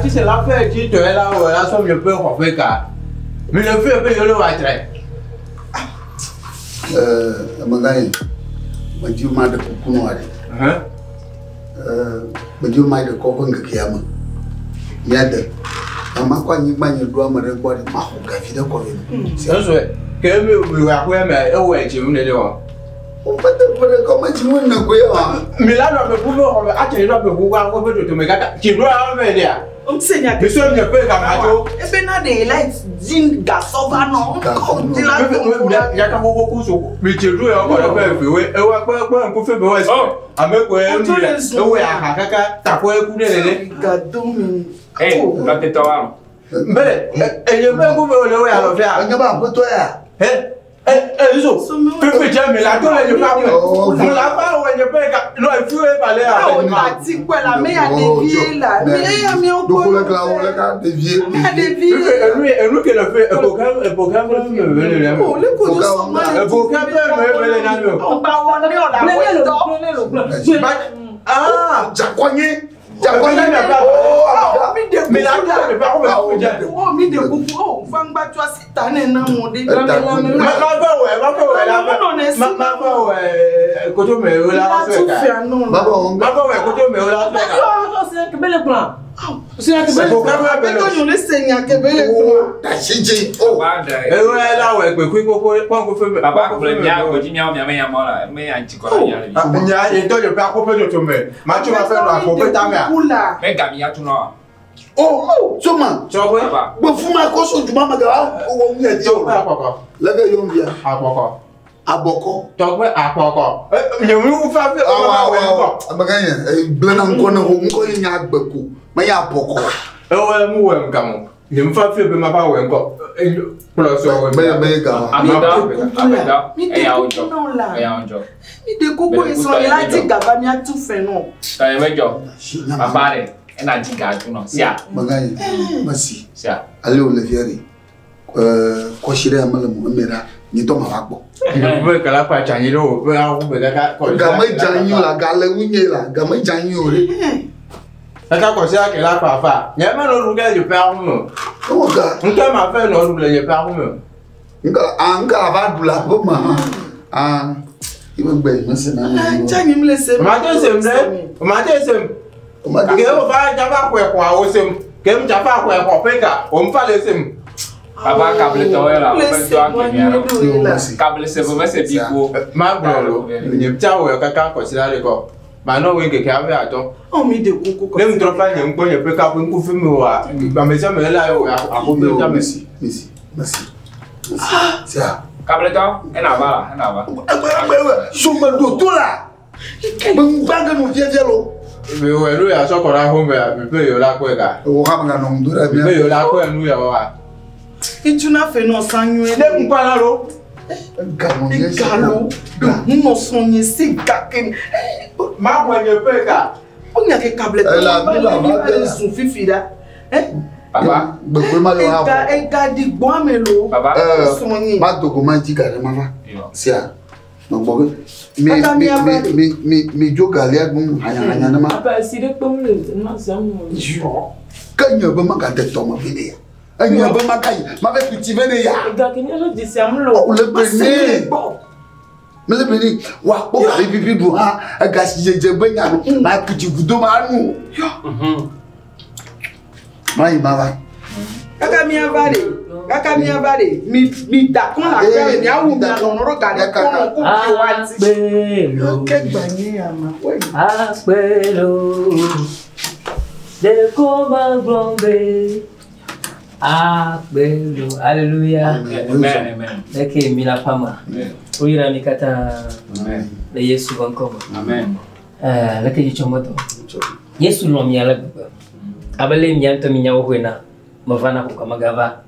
C'est l'affaire qui te est là, là, somme je peux refaire car. Mais le feu, je le vois très. Je dis mal de coucou noir. Je dis mal de copain qui a mis. Yade. Maman, quoi, ni mal, ni doit me regarder. Ma fille de quoi. C'est un souhait. Que me voir, mais ouais, tu me le dis. On peut te faire comment tu me le vois. Mais là, on peut pouvoir atteindre le pouvoir, on peut te mettre. Tu dois avoir des. On sait que je ne peux pas et bien là des lights din garçon va non il y a quand beaucoup sur mais tu dois encore faire oui et ouais quoi un coup fait ouais à me quoi ouais à kaka ta quoi couler les gadon eh la tête toi mais et je vais vous le ouais alors faire on va pas toi ils ont fait jamais la gueule je pas on la pas ouais je peux non il faut parler avec moi quoi la mais à dévier là mais mais on donc on la dévier lui qui le fait un programme oh le coup de son un programme on va on la ah j'accogne mais la gueule pas oh mi de coucou fang ba toi si tane na mon de ma koto me la c'est que belle plan c'est que belle plan on le seigneur que belle plan ta chiji oh ouais là ouais ko fait papa ko le nya ko ji nya me ya mala me anti ko ya le nya et toi je pas ko pe to me ma tu vas faire la ko pe ta me me gami ya tu no oh soma chowe bo fuma ko so juma maga o mi e di o la ga yo mbia aboko togbe akoko ye mu fa fe o amaganya blana nko na nko nya agbeku ma ya aboko e mu we ngam ye mu fa fe be ma ba we nko plus o me ga amida e ya onjo mi de koko eso la ti gaba mi atu fe no ta e mejo papa re Et n'a dit gars tout non. Sia. Magaye. Merci. Sia. Allez au levier. Ko shire amala mu mera ni to mawakbo. Vous que la pas chanyer l'eau, vous avez un Gamay janyo la gale unye la, gamay janyo re. Attends, quand c'est que là, papa, il y a même un regard de perme. Comment ça? On t'a m'a fait un regard de perme. Nga va dula ko ma. Ah, il me ben, mais c'est na. Changi me laisser. Matin c'est vrai. Matin c'est. On va java quoi au sem. Kem java quoi peka. On va laisser. Papa câble toi là, on fait toi qui câble c'est vrai c'est bico. Ma bro, ni ptia ouais kaka considérer quoi. Maintenant oui que avait attends. On met de coucou. Même trop pas ni on peut peka pour coup film wa. Ba me ça me là à ko bien merci. Merci. Ça. Câble toi, elle n'a pas là, Chuma do tout là. Banga no vie lo. Mais ouais, lui a so ko la home ya, peut yo la ko ga. O ha manga no ndura bien. Peut yo la ko nu ya wa. Et tu n'as fait non sans nous. Ne pas là lo. Galo. Nous sommes c'est gaken. Ma ko ne peut ga. On y a des câbles. Elle sont fifi là. Hein? Papa. Elle garde bon melo. Papa. Ma document ti gare ma va. Sia. Donc bon. Mais jo galia gun hanya na ma. Papa si de comme le non ça moi. Kanya ba ma ka te to ma vide. Anya ba ma kai. Ma ve petit vene ya. Ga kini lo di sam lo. O le bene. Me le bene. Wa ko ka bibi du ha. Ga si je benya no. Ma petit gudo ma nu. Mai ma va. Kaka mi avare. Mi da kon la fe mi awu mi no ro ga de kon ko ki wa ti. Ke gbanye ama. Aspero. De coma grombe. Aspero. Alléluia. Amen. Leke mina pama. Uira mikata. Amen. Le Yesu bankoma. Amen. Leke jichomoto. Yesu lo mi ala baba. Abale mi anto mi nyawo hwena. Mavana ko kamagava.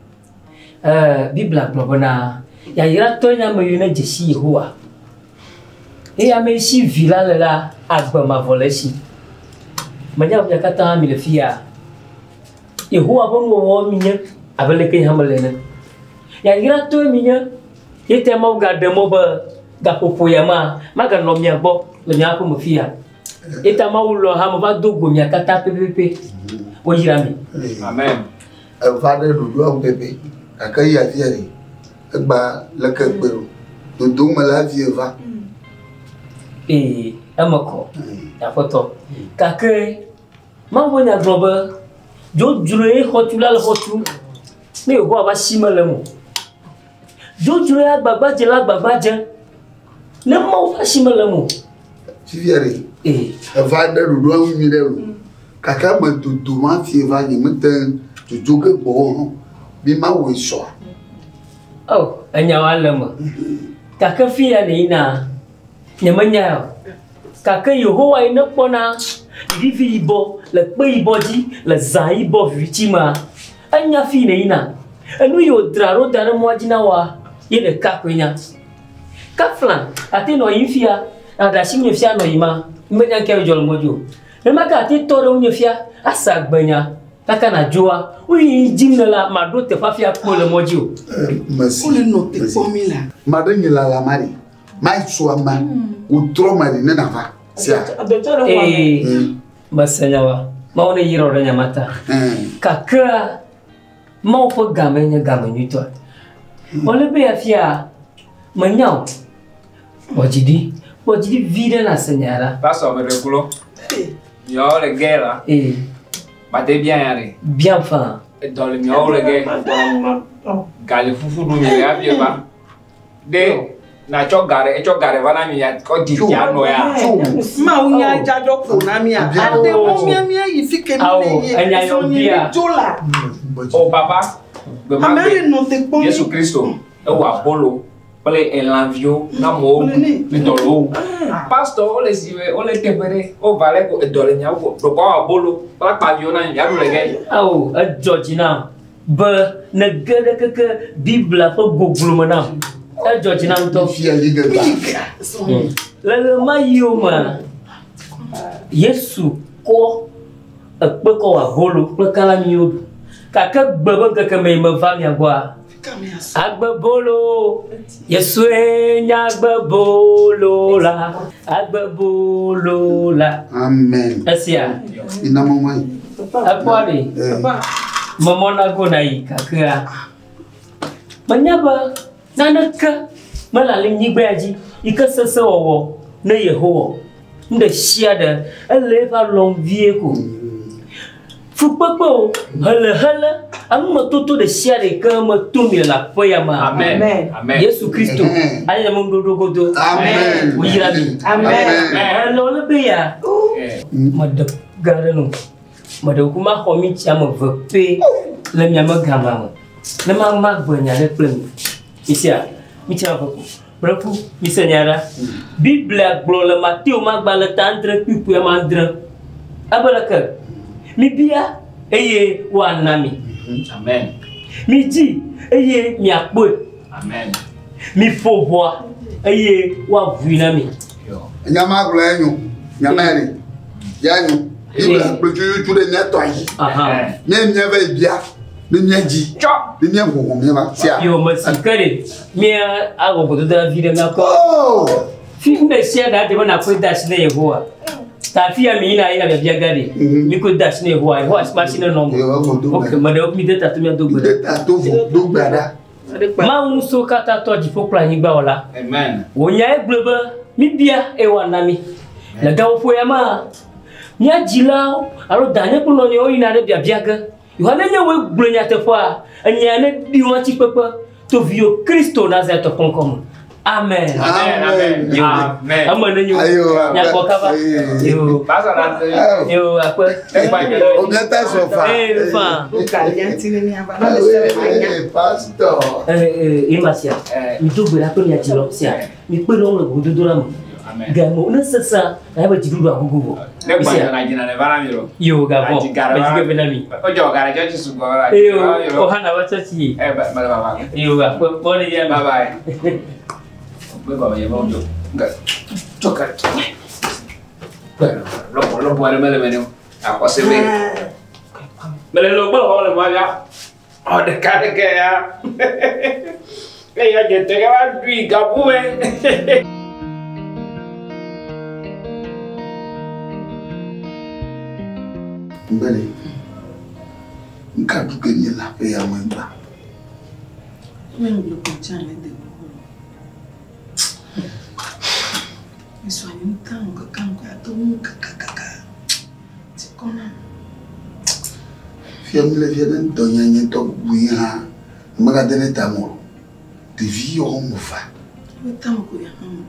Bibla globona. Ya yira to nya me yune jesi Yehowa. E ya me si vila la agba ma volesi. Manya ya kata mi le fia. Yehowa bon wo mi nya abale ke hamalene. Ya yira to mi nya yete ma ga demo ba ga popo ya ma ga no mi abo le nya ko mo fia. Eta ma ulo ha mo ba dogo mi kata pepepe. O yira mi. Amen. Father do do pepe. Akai ya fiere. Egba la ka gbero. Do ma la vie va. Amako. Ya foto. Kake ma wonya globe. Jo jure hotula le hotu. Me ho aba sima le mo. Jo jure agbagba je la gbagba je. Ne mo fa sima le mo. Fiere. Father do do mi le. Kaka ma do ma fie va ni mten tu joge bo. Bi ma wo so. Oh, anya wala mo. Kaka fia ne ina. Nyamanya. Kaka Yehowa ina pona. Divi ibo, le pe ibo di, le za ibo vitima. Anya fi ne ina. Enu yo draro dare mo ajina wa. Ye de kakwenya. Kaflan, ate no yifia, ada shimye fia no yima. Mbenya ke jol mojo. Nemaka ate tore unye fia, asa gbenya. Kaka na joa, uyi jimna la mado te fa fia ko le mojo. Merci. On le note comme là. Madame la mari. Mai suama. U tro mari ne na va. Sia. Masanyawa. Maone yiro renya mata. Kaka mau fo gamenya gamenyito. Ole be afia manyao. Wajidi vide na senyara. Pasteur me reculo. Yo le guerre. Bate bien yare. Bien fin. Dans le mio le guerre. Gale fufu do mi ya bi ba. De na chogare wana mi ya ko di ya no ya. Ma unya jajo ko na mi a. Ade mo mi yifike mi le ye. Jola. Oh papa. Amere no te pon. Yesu Cristo. E wa bolo. Ole enlavio na mo ndolo. Pastor ole siwe ole tebere o vale ko edole nya ko do ko bolo. Pala pavio na ya do lege. A Georgina. Ba na gada kaka Bibla ko goglo na. A Georgina to. Fiere. La ma yoma. Yesu ko Beko wa bolo, pekala miudu. Kaka bebe keke me va mi agwa. Agbe bolo, Yesue nyagbe bolo la, agbe bolo la. Amen. Asia. Ina mama. Apa ni? Mama nago nai kaka. Manyaba nanaka malalim nyigbaji ikasese wowo na Yehowa. Nde shiada eleva long vieko. Fupako hele amma toto de shiada kama tumi la poyama. Amen. Amen. Yesu Kristo aya mundodo godo. Amen. Uyirabi. Amen. Hello lebeya. Madap garano. Madakuma homi chama vepe le nyama gama. Le mama bonya le plem. Isia, mi chama vako. Braku misenyara Biblia glola Matthew magbala tandre pipu ya mandra abalaka mi bia eye wa nami Amen. mi ji eye mi akpo Amen. mi foboa eye wa vuinami Nyama glo enyu nyamari yanyu Biblia bloju tu de neto yi aha nyeva bia Ninyaji, ninyango mema, tia. Yo masikare, mia ago do da vida na ko. Oh, Fi me sia da de na ko dash na Yehowa. Ta fi ami ina ina bia gade. Mi ko dash na Yehowa, Yehowa machine no mo. Okay, madam mi de tatu mi do gbada. Tatu do gbada. Ma unso kata to di fokla ni gba wala. Amen. Wonya e gleba mi bia e wa nami. La dawo fo ya ma. Mi ajila aro danye kuno ni o ina de bia ga. Yohana nyewe gblenya tefoa anyane diwanti pepe to vio Kristo Nazareth konkom. Amen. Amen. Amen. Amane nyu. Nyako kaba. Yo. Pastor na. Yo akwa. O gata sofa. Fa. O caliente ni aba na le pastor. Imasia. Mi to gbera to nya jilo sia. Mi pe lo ngo dodora mo. Amen. Gamo na sasa na ba jidu agogo. Ne kwa na jina ne bana miro. Yo gabo. Ba jiga benami. Ojo gara jo jisu go ra. Yo. O hana wa chachi. Baba. Yo akwa bole ya. Bye bye. Baba ya bondo. Ga. Toka. Lo puede mele. Ako se ve. Mele lo bo le ma ya. O de cara que ya. Ya gente que va dui gabuwe. Mbele. Nkadu kenye la pe ya mwemba. Mwen ko chane de ko. Miswanyi mtanga kanko ya to kaka. Tikona. Fiamile vienen donya nyento buya. Maga dene tamoro. De vie o mofa. Wetamko ya hamu.